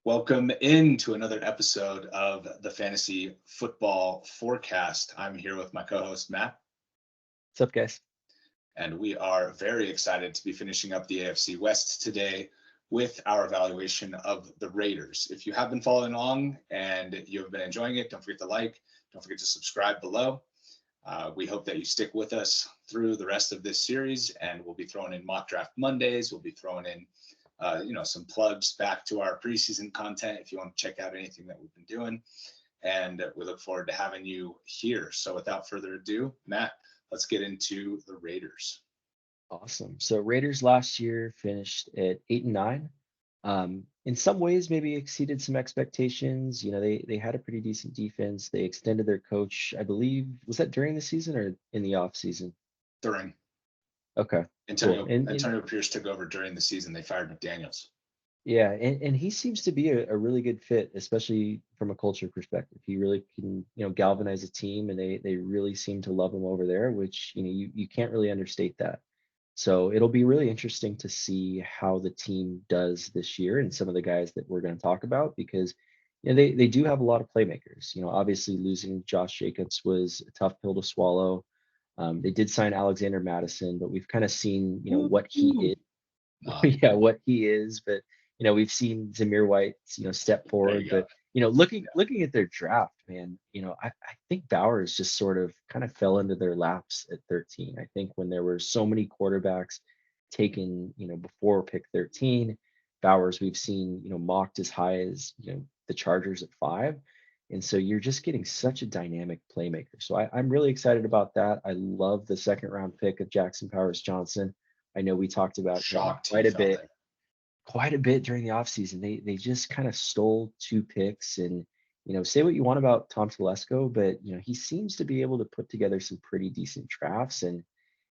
Welcome into another episode of the Fantasy Football Forecast. I'm here with my co-host, Matt. What's up, guys? And we are very excited to be finishing up the AFC West today with our evaluation of the Raiders. If you have been following along and you have been enjoying it, don't forget to like, don't forget to subscribe below. We hope that you stick with us through the rest of this series, and we'll be throwing in mock draft Mondays. We'll be throwing in some plugs back to our preseason content if you want to check out anything that we've been doing. And we look forward to having you here. So without further ado, Matt, let's get into the Raiders. Awesome. So Raiders last year finished at 8-9. In some ways, maybe exceeded some expectations. You know, they had a pretty decent defense. They extended their coach, I believe. Was that during the season or in the off season? During. Okay. Antonio Cool. Pierce took over during the season. They fired McDaniels. Yeah, and he seems to be a really good fit, especially from a culture perspective. He really can, galvanize a team, and they really seem to love him over there, which, you can't really understate that. So it'll be really interesting to see how the team does this year and some of the guys that we're going to talk about, because they do have a lot of playmakers. Obviously losing Josh Jacobs was a tough pill to swallow. They did sign Alexander Madison, but we've kind of seen, what he is. Yeah, what he is. But we've seen Zamir White, step forward. But looking at their draft, man, I think Bowers just sort of kind of fell into their laps at 13. I think when there were so many quarterbacks taken, before pick 13, Bowers we've seen, mocked as high as the Chargers at 5. And so you're just getting such a dynamic playmaker. So I'm really excited about that. I love the second round pick of Jackson Powers Johnson. I know we talked about him quite a bit during the offseason. They just kind of stole 2 picks, and say what you want about Tom Telesco, but he seems to be able to put together some pretty decent drafts. And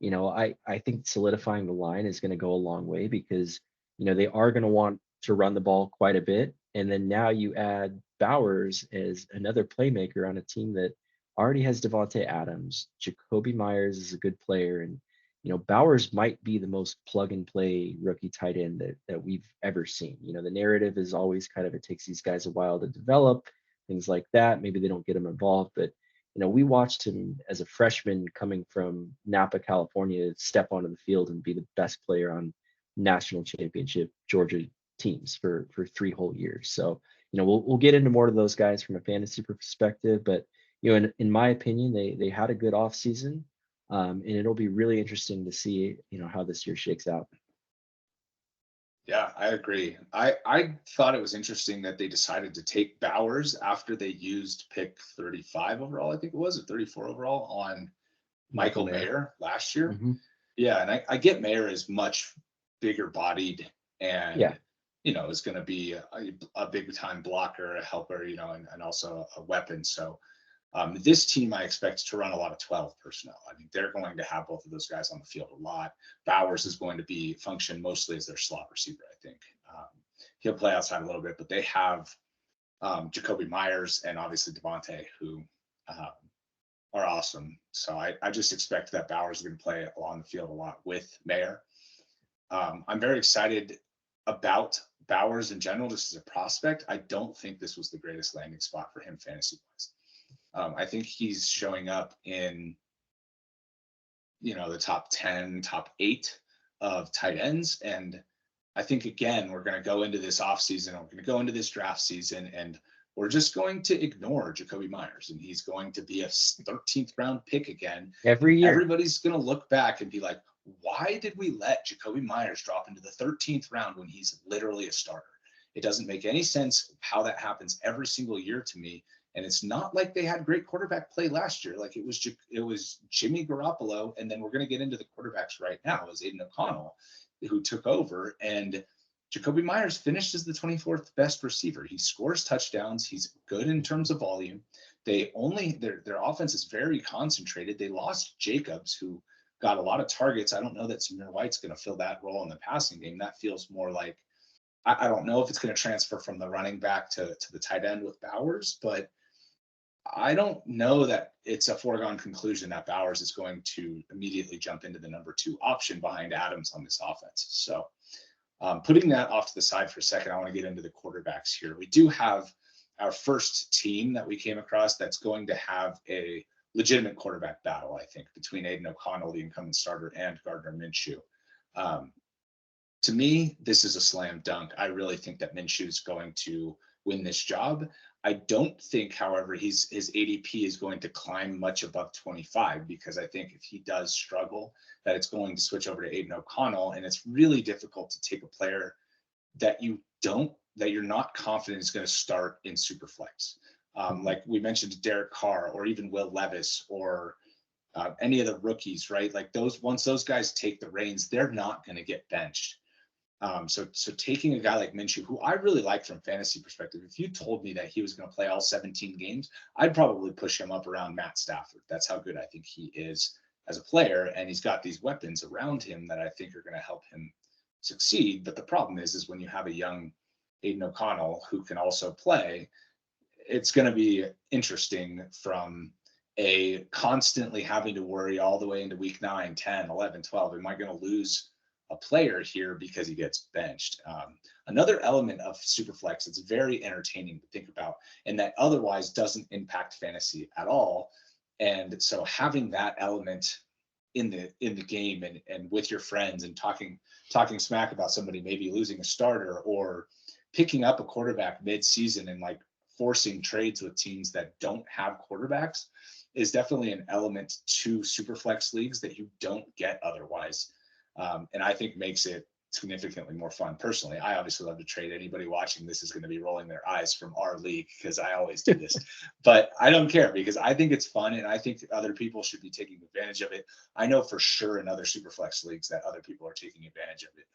I think solidifying the line is going to go a long way, because they are going to want to run the ball quite a bit. And then now you add Bowers as another playmaker on a team that already has Davante Adams. Jakobi Meyers is a good player, and Bowers might be the most plug and play rookie tight end that we've ever seen. The narrative is always kind of, it takes these guys a while to develop, things like that. Maybe they don't get him involved, but we watched him as a freshman coming from Napa, California, step onto the field and be the best player on national championship Georgia teams for 3 whole years. So, we'll get into more of those guys from a fantasy perspective, but in my opinion, they had a good off season. And it'll be really interesting to see, how this year shakes out. Yeah, I agree. I thought it was interesting that they decided to take Bowers after they used pick 35 overall, I think it was, or 34 overall on Michael Mayer last year. Mm-hmm. Yeah, and I get Mayer is much bigger bodied and, is going to be a big time blocker, a helper, and also a weapon. So this team, I expect to run a lot of 12 personnel. I mean, they're going to have both of those guys on the field a lot. Bowers is going to function mostly as their slot receiver, I think. He'll play outside a little bit, but they have Jakobi Meyers and obviously Davante, who are awesome. So I just expect that Bowers is going to play along the field a lot with Mayer. I'm very excited about Bowers in general, just as a prospect. I don't think this was the greatest landing spot for him fantasy-wise. I think he's showing up in, the top 10, top 8 of tight ends. And I think, again, we're going to go into this offseason, we're going to go into this draft season, and we're just going to ignore Jakobi Meyers. And he's going to be a 13th round pick again. Every year. Everybody's going to look back and be like, why did we let Jakobi Meyers drop into the 13th round when he's literally a starter? It doesn't make any sense how that happens every single year to me. And it's not like they had great quarterback play last year. Like it was Jimmy Garoppolo, and then we're going to get into the quarterbacks right now. It was Aidan O'Connell who took over, and Jakobi Meyers finished as the 24th best receiver. He scores touchdowns. He's good in terms of volume. Their offense is very concentrated. They lost Jacobs, who got a lot of targets. I don't know that Zamir White's going to fill that role in the passing game. That feels more like, I don't know if it's going to transfer from the running back to the tight end with Bowers, but I don't know that it's a foregone conclusion that Bowers is going to immediately jump into the number 2 option behind Adams on this offense. So Putting that off to the side for a second, I want to get into the quarterbacks here. We do have our first team that we came across that's going to have a legitimate quarterback battle, I think, between Aidan O'Connell, the incumbent starter, and Gardner Minshew. To me, this is a slam dunk. I really think that Minshew is going to win this job. I don't think, however, his ADP is going to climb much above 25, because I think if he does struggle, that it's going to switch over to Aidan O'Connell, and it's really difficult to take a player that you're not confident is going to start in Superflex. Like we mentioned, Derek Carr or even Will Levis or any of the rookies, right? Like once those guys take the reins, they're not going to get benched. So taking a guy like Minshew, who I really like from fantasy perspective, if you told me that he was going to play all 17 games, I'd probably push him up around Matt Stafford. That's how good I think he is as a player. And he's got these weapons around him that I think are going to help him succeed. But the problem is when you have a young Aidan O'Connell who can also play, it's going to be interesting from a constantly having to worry all the way into week 9, 10, 11, 12. Am I going to lose a player here because he gets benched? Another element of Superflex that's very entertaining to think about, and that otherwise doesn't impact fantasy at all. And so having that element in the game and with your friends and talking smack about somebody maybe losing a starter or picking up a quarterback mid-season and like forcing trades with teams that don't have quarterbacks is definitely an element to Superflex leagues that you don't get otherwise. And I think makes it significantly more fun. Personally, I obviously love to trade. Anybody watching this is going to be rolling their eyes from our league because I always do this, but I don't care because I think it's fun and I think other people should be taking advantage of it. I know for sure in other Superflex leagues that other people are taking advantage of it.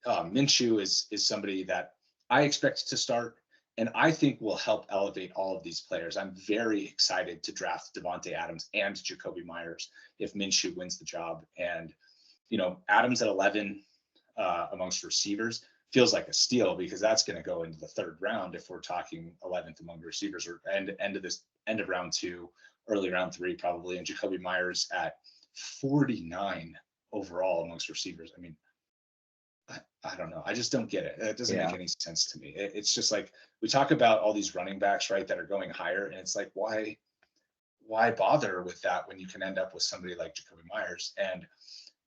Minshew is somebody that I expect to start and I think will help elevate all of these players. I'm very excited to draft Davante Adams and Jakobi Meyers if Minshew wins the job. And, Adams at 11 amongst receivers feels like a steal because that's going to go into the 3rd round if we're talking 11th among receivers, or end of round 2, early round 3 probably. And Jakobi Meyers at 49 overall amongst receivers. I mean, I don't know. I just don't get it. It doesn't make any sense to me. It's just like we talk about all these running backs, right, that are going higher. And it's like, why bother with that when you can end up with somebody like Jakobi Meyers? And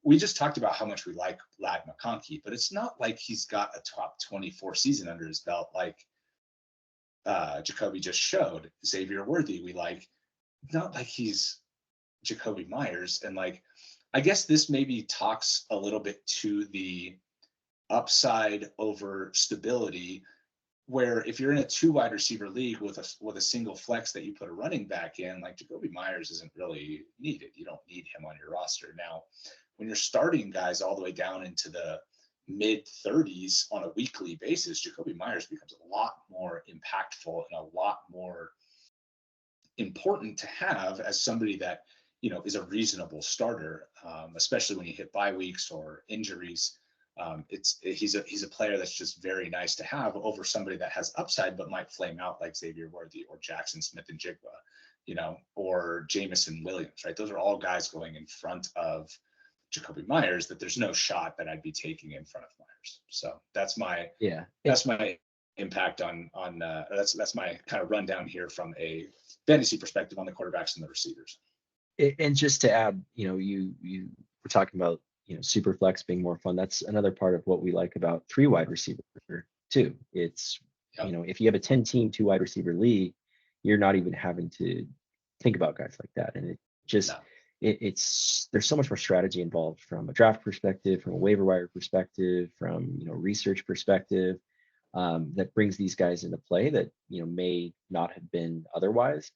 we just talked about how much we like Ladd McConkey, but it's not like he's got a top 24 season under his belt like Jakobi just showed. Xavier Worthy, we like, not like he's Jakobi Meyers. And like, I guess this maybe talks a little bit to the upside over stability, where if you're in a 2 wide receiver league with a single flex that you put a running back in, like Jakobi Meyers isn't really needed. You don't need him on your roster. Now, when you're starting guys all the way down into the mid 30s on a weekly basis, Jakobi Meyers becomes a lot more impactful and a lot more important to have as somebody that, is a reasonable starter, especially when you hit bye weeks or injuries. He's a player that's just very nice to have over somebody that has upside but might flame out like Xavier Worthy or Jackson Smith-Njigba, or Jamison Williams, right? Those are all guys going in front of Jakobi Meyers that there's no shot that I'd be taking in front of Meyers. So that's my impact on that's my kind of rundown here from a fantasy perspective on the quarterbacks and the receivers. And just to add, you were talking about Superflex being more fun. That's another part of what we like about 3 wide receiver too. It's if you have a 10-team 2 wide receiver league, you're not even having to think about guys like that. And it just it's there's so much more strategy involved from a draft perspective, from a waiver wire perspective, from research perspective, that brings these guys into play that may not have been otherwise.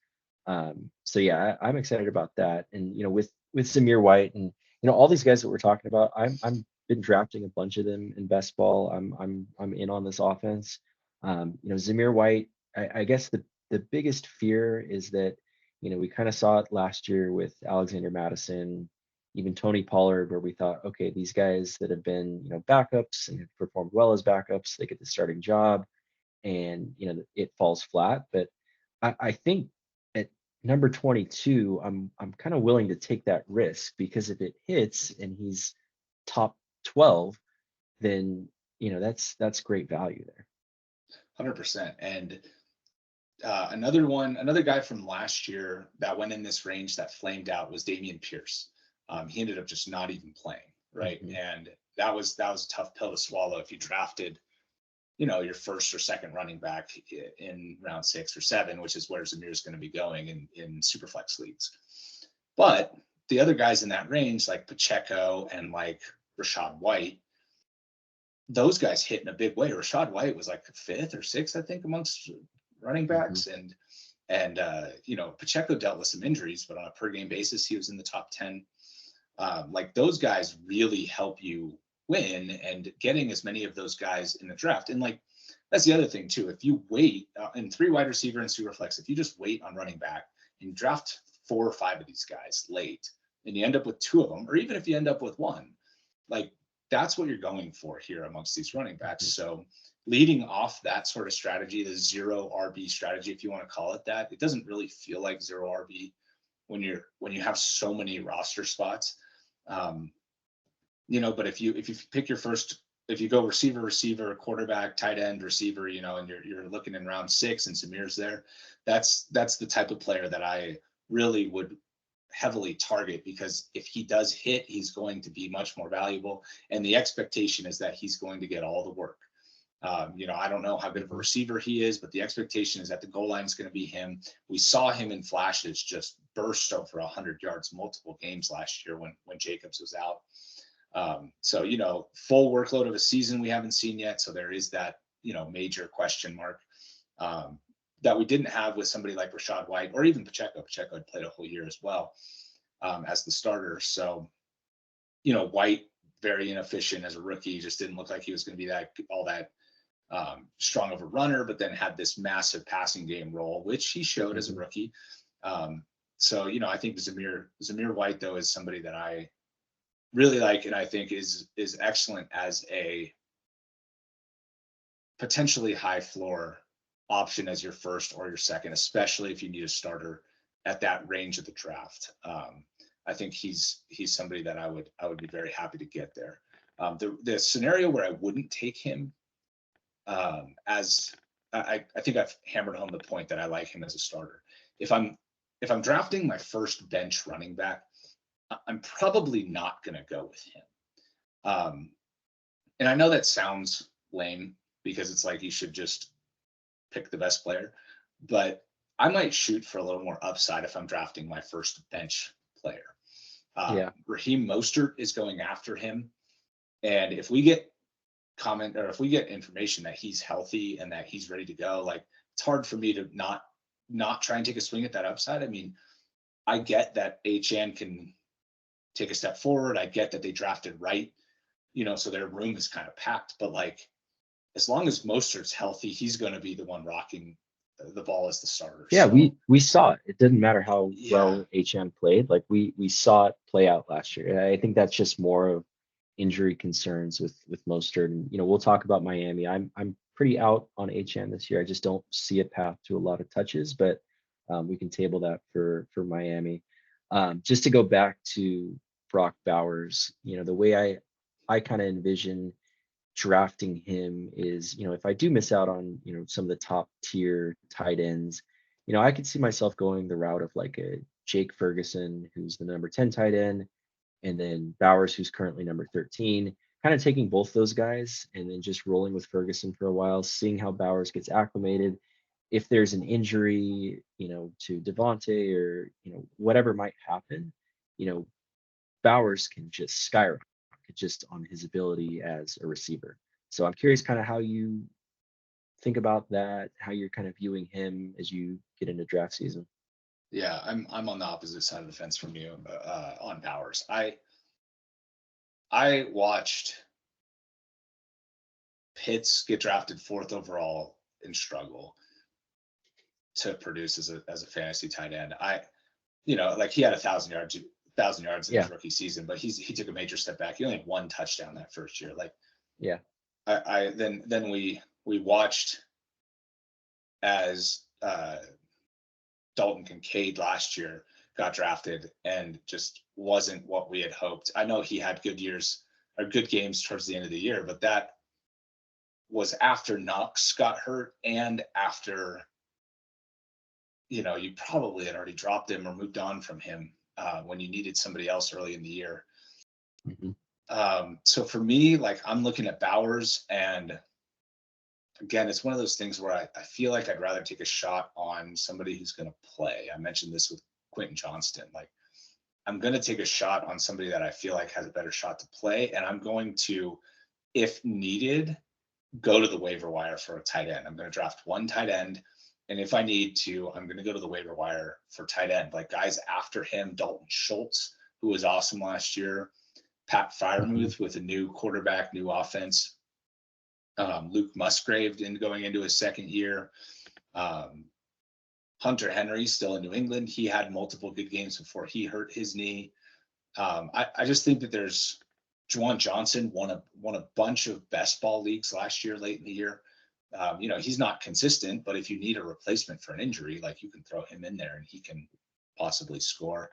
So yeah, I'm excited about that. And with Zamir White and all these guys that we're talking about, I'm been drafting a bunch of them in best ball. I'm in on this offense. Zamir White, I guess the biggest fear is that we kind of saw it last year with Alexander Mattison, even Tony Pollard, where we thought, okay, these guys that have been backups and have performed well as backups, they get the starting job, and it falls flat. But I think at number 22, I'm kind of willing to take that risk, because if it hits and he's top 12, then that's great value there. 100%. And another guy from last year that went in this range that flamed out was Dameon Pierce. He ended up just not even playing, right? Mm-hmm. And that was a tough pill to swallow if you drafted, your first or second running back in round 6 or 7, which is where Zamir is going to be going in Superflex leagues. But the other guys in that range, like Pacheco and like Rachaad White, those guys hit in a big way. Rachaad White was like 5th or 6th, I think, amongst running backs. Mm-hmm. And Pacheco dealt with some injuries, but on a per game basis, he was in the top 10. Like those guys really help you win, and getting as many of those guys in the draft. And like, that's the other thing too. If you wait in 3 wide receiver and Superflex, if you just wait on running back and you draft 4 or 5 of these guys late and you end up with 2 of them, or even if you end up with 1, like that's what you're going for here amongst these running backs. So leading off that sort of strategy, the 0 RB strategy, if you want to call it that, it doesn't really feel like 0 RB when you have so many roster spots. But if you pick your first, if you go receiver, quarterback, tight end, receiver, and you're looking in round 6 and Zamir's there, that's the type of player that I really would heavily target, because if he does hit, he's going to be much more valuable. And the expectation is that he's going to get all the work. I don't know how good of a receiver he is, but the expectation is that the goal line is going to be him. We saw him in flashes just burst over 100 yards multiple games last year when Jacobs was out. Full workload of a season we haven't seen yet. So there is that, major question mark that we didn't have with somebody like Rachaad White or even Pacheco. Pacheco had played a whole year as well as the starter. So, White, very inefficient as a rookie, just didn't look like he was going to be all that strong of a runner, but then had this massive passing game role, which he showed as a rookie. I think Zamir White, though, is somebody that I really like, and I think is excellent as a potentially high floor option as your first or your second, especially if you need a starter at that range of the draft. I think he's somebody that I would be very happy to get there. The scenario where I wouldn't take him, as I think I've hammered home the point that I like him as a starter. If I'm drafting my first bench running back, I'm probably not going to go with him. And I know that sounds lame, because it's like you should just pick the best player, but I might shoot for a little more upside if I'm drafting my first bench player. Raheem Mostert is going after him. And if we get information that he's healthy and that he's ready to go, like, it's hard for me to not try and take a swing at that upside. I mean, I get that HN can take a step forward. I get that they drafted right, so their room is kind of packed, but like, as long as Mostert's healthy, he's going to be the one rocking the ball as the starter. Yeah, so we saw it. It didn't matter how well HN played. Like we saw it play out last year. I think that's just more of injury concerns with Mostert. And we'll talk about Miami. I'm pretty out on HN this year. I just don't see a path to a lot of touches, but we can table that for Miami. Just to go back to Brock Bowers, the way I kind of envision drafting him is, if I do miss out on, some of the top tier tight ends, I could see myself going the route of like a Jake Ferguson, who's the number 10 tight end, and then Bowers, who's currently number 13, kind of taking both those guys and then just rolling with Ferguson for a while, seeing how Bowers gets acclimated. If there's an injury, to Davante or, whatever might happen, Bowers can just skyrocket just on his ability as a receiver. So I'm curious kind of how you think about that, how you're kind of viewing him as you get into draft season. Yeah, I'm on the opposite side of the fence from you on Bowers. I watched Pitts get drafted 4th overall and struggle to produce as a fantasy tight end. Like he had 1,000 yards in his rookie season, but he took a major step back. He only had 1 touchdown that first year. Like, then we watched as Dalton Kincaid last year got drafted and just wasn't what we had hoped. I know he had good years or good games towards the end of the year, but that was after Knox got hurt and after, you probably had already dropped him or moved on from him when you needed somebody else early in the year. So for me, like, I'm looking at Bowers, and again, it's one of those things where I feel like I'd rather take a shot on somebody who's going to play. I mentioned this with Quentin Johnston. Like, I'm going to take a shot on somebody that I feel like has a better shot to play, and I'm going to, if needed, go to the waiver wire for a tight end. I'm going to draft one tight end, and if I need to, I'm going to go to the waiver wire for tight end. Like, guys after him, Dalton Schultz, who was awesome last year, Pat Freiermuth with a new quarterback, new offense, Luke Musgrave going into his second year, Hunter Henry still in New England. He had multiple good games before he hurt his knee. I just think that there's Juwan Johnson won a bunch of best ball leagues last year, late in the year. He's not consistent, but if you need a replacement for an injury, like, you can throw him in there and he can possibly score.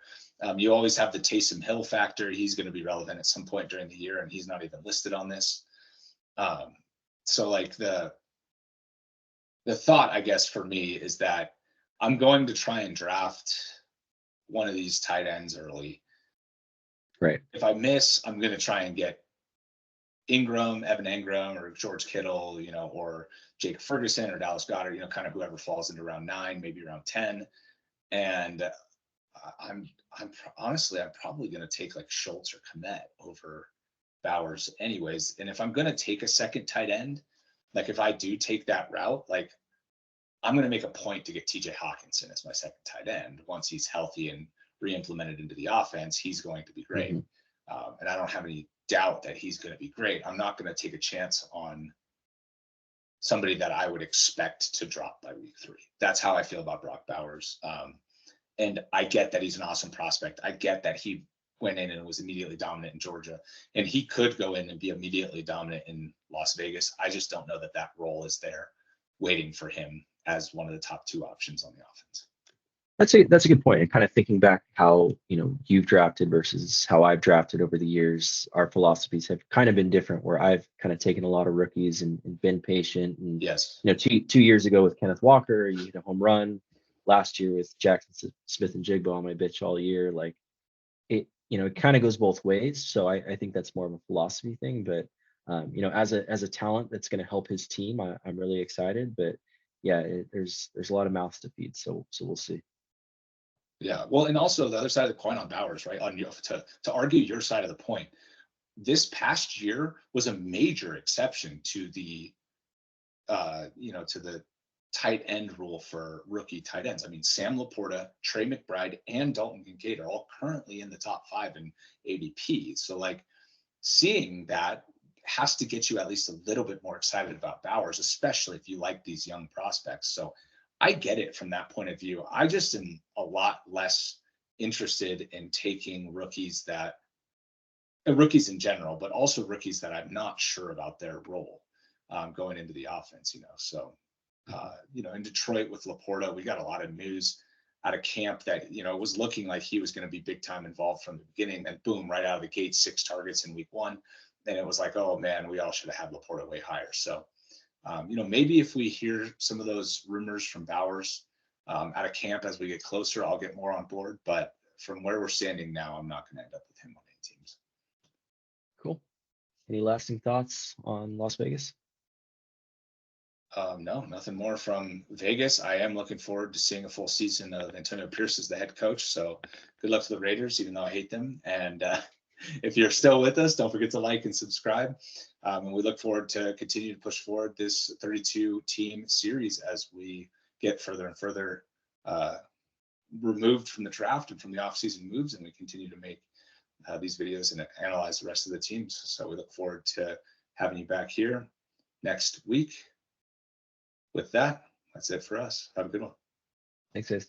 You always have the Taysom Hill factor. He's going to be relevant at some point during the year, and he's not even listed on this. So like the thought, I guess, for me is that I'm going to try and draft one of these tight ends early. Right. If I miss, I'm going to try and get Evan Ingram or George Kittle, or Jake Ferguson or Dallas Goedert, kind of whoever falls into round 9, maybe around 10. And I'm probably going to take like Schultz or Kmet over Bowers anyways. And if I'm going to take a second tight end, like, if I do take that route, like, I'm going to make a point to get TJ Hawkinson as my second tight end. Once he's healthy and re-implemented into the offense, he's going to be great. And I don't have any doubt that he's going to be great. I'm not going to take a chance on somebody that I would expect to drop by week 3. That's how I feel about Brock Bowers. And I get that he's an awesome prospect. I get that he went in and was immediately dominant in Georgia, and he could go in and be immediately dominant in Las Vegas. I just don't know that role is there waiting for him as one of the top 2 options on the offense. That's a good point. And kind of thinking back how, you've drafted versus how I've drafted over the years, our philosophies have kind of been different, where I've kind of taken a lot of rookies and been patient. And, yes, 2 years ago with Kenneth Walker, you hit a home run. Last year with Jackson Smith and Jigba on my bitch all year. Like, it kind of goes both ways. So I think that's more of a philosophy thing, but as a talent that's going to help his team, I'm really excited, but yeah, there's a lot of mouths to feed. So we'll see. Yeah. Well, and also the other side of the coin on Bowers, right? To argue your side of the point, this past year was a major exception to the, to the tight end rule for rookie tight ends. I mean, Sam Laporta, Trey McBride, and Dalton Kincaid are all currently in the top 5 in ADP. So, like, seeing that has to get you at least a little bit more excited about Bowers, especially if you like these young prospects. So I get it from that point of view. I just am a lot less interested in taking rookies in general, but also rookies that I'm not sure about their role going into the offense, So, in Detroit with Laporta, we got a lot of news out of camp that, was looking like he was going to be big time involved from the beginning. And boom, right out of the gate, 6 targets in week 1. And it was like, oh man, we all should have had Laporta way higher. So, maybe if we hear some of those rumors from Bowers out of camp as we get closer, I'll get more on board. But from where we're standing now, I'm not going to end up with him on any teams. Cool. Any lasting thoughts on Las Vegas? No, nothing more from Vegas. I am looking forward to seeing a full season of Antonio Pierce as the head coach. So good luck to the Raiders, even though I hate them. And if you're still with us, don't forget to like and subscribe. And we look forward to continue to push forward this 32 team series as we get further and further removed from the draft and from the offseason moves. And we continue to make these videos and analyze the rest of the teams. So we look forward to having you back here next week. With that, that's it for us. Have a good one. Thanks, guys.